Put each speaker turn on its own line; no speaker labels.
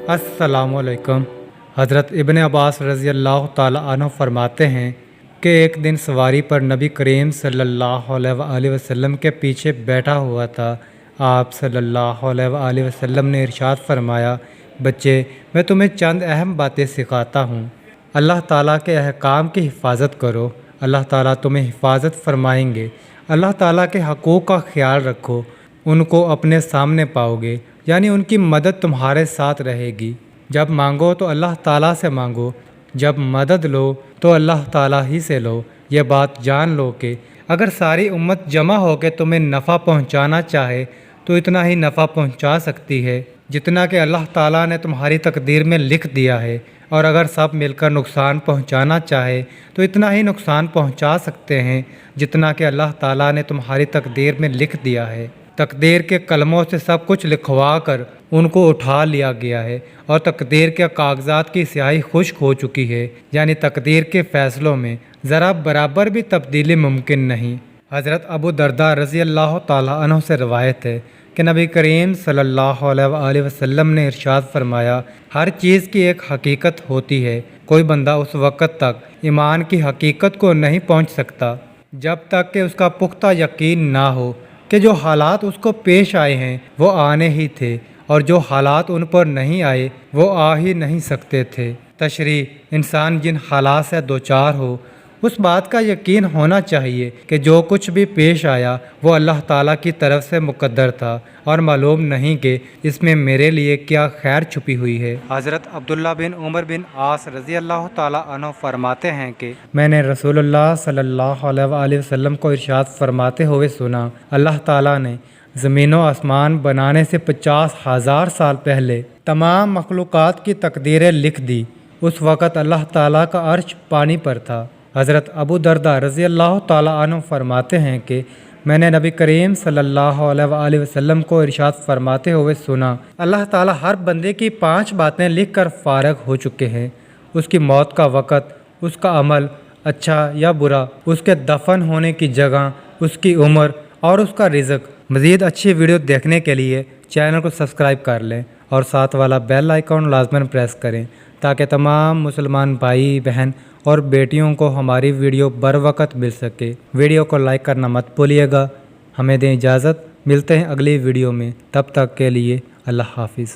अस्सलामुअलैकुम। हज़रत इब्न अब्बास रज़ी अल्लाह ताला अन्हु फरमाते हैं कि एक दिन सवारी पर नबी करीम सल्लल्लाहु अलैहि वसल्लम के पीछे बैठा हुआ था। आप सल्लल्लाहु अलैहि वसल्लम ने इरशाद फरमाया, बच्चे, मैं तुम्हें चंद अहम बातें सिखाता हूँ। अल्लाह ताला के अहकाम की हिफाजत करो, अल्लाह ताला तुम्हें हिफाजत फरमाएंगे। अल्लाह ताला के हकूक़ का ख्याल रखो, उनको अपने सामने पाओगे, यानी उनकी मदद तुम्हारे साथ रहेगी। जब मांगो तो अल्लाह ताला से मांगो, जब मदद लो तो अल्लाह ताला ही से लो। ये बात जान लो कि अगर सारी उम्मत जमा होकर तुम्हें नफ़ा पहुंचाना चाहे तो इतना ही नफ़ा पहुंचा सकती है जितना कि अल्लाह ताला ने तुम्हारी तकदीर में लिख दिया है, और अगर सब मिलकर नुकसान पहुंचाना चाहे तो इतना ही नुकसान पहुंचा सकते हैं जितना कि अल्लाह ताला ने तुम्हारी तकदीर में लिख दिया है। तकदीर के कलमों से सब कुछ लिखवा कर उनको उठा लिया गया है और तकदीर के कागजात की स्याही खुश्क हो चुकी है, यानी तकदीर के फ़ैसलों में ज़रा बराबर भी तब्दीली मुमकिन नहीं। हज़रत अबू दरदा रज़ी अल्लाह ताला अन्हु से रवायत है कि नबी करीम सल्लल्लाहु अलैहि वसल्लम ने इरशाद फरमाया, हर चीज़ की एक हकीकत होती है। कोई बंदा उस वक़्त तक ईमान की हकीकत को नहीं पहुँच सकता जब तक कि उसका पुख्ता यकीन ना हो कि जो हालात उसको पेश आए हैं वो आने ही थे, और जो हालात उन पर नहीं आए वो आ ही नहीं सकते थे। तशरीह, इंसान जिन हालात से दो चार हो उस बात का यकीन होना चाहिए कि जो कुछ भी पेश आया वो अल्लाह ताला की तरफ से मुकद्दर था, और मालूम नहीं कि इसमें मेरे लिए क्या खैर छुपी हुई है। हज़रत अब्दुल्ला बिन उमर बिन आस रज़ी अल्लाह ताला अन्हु फरमाते हैं कि मैंने रसूलुल्लाह सल्लल्लाहु अलैहि वसल्लम को इरशाद फरमाते हुए सुना, अल्लाह ताला ने ज़मीन व आसमान बनाने से 50,000 साल पहले तमाम मखलूक़ात की तकदीरें लिख दी। उस वक़्त अल्लाह ताला का अर्श पानी पर था। हज़रत अबू दरदा रज़ी अल्लाह ताला अन्हु फरमाते हैं कि मैंने नबी करीम सल्लल्लाहु अलैहि वसल्लम को इरशाद फरमाते हुए सुना, अल्लाह ताला हर बंदे की 5 बातें लिख कर फ़ारिग हो चुके हैं। उसकी मौत का वक़्त, उसका अमल अच्छा या बुरा, उसके दफन होने की जगह, उसकी उम्र और उसका रिज़्क। मज़ीद अच्छी वीडियो देखने के लिए चैनल को सब्सक्राइब कर लें और साथ वाला बेल आइकॉन लाजमन प्रेस करें ताकि तमाम मुसलमान भाई बहन और बेटियों को हमारी वीडियो बर वक़्त मिल सके। वीडियो को लाइक करना मत भूलिएगा। हमें दें इजाज़त, मिलते हैं अगली वीडियो में, तब तक के लिए अल्लाह हाफिज़।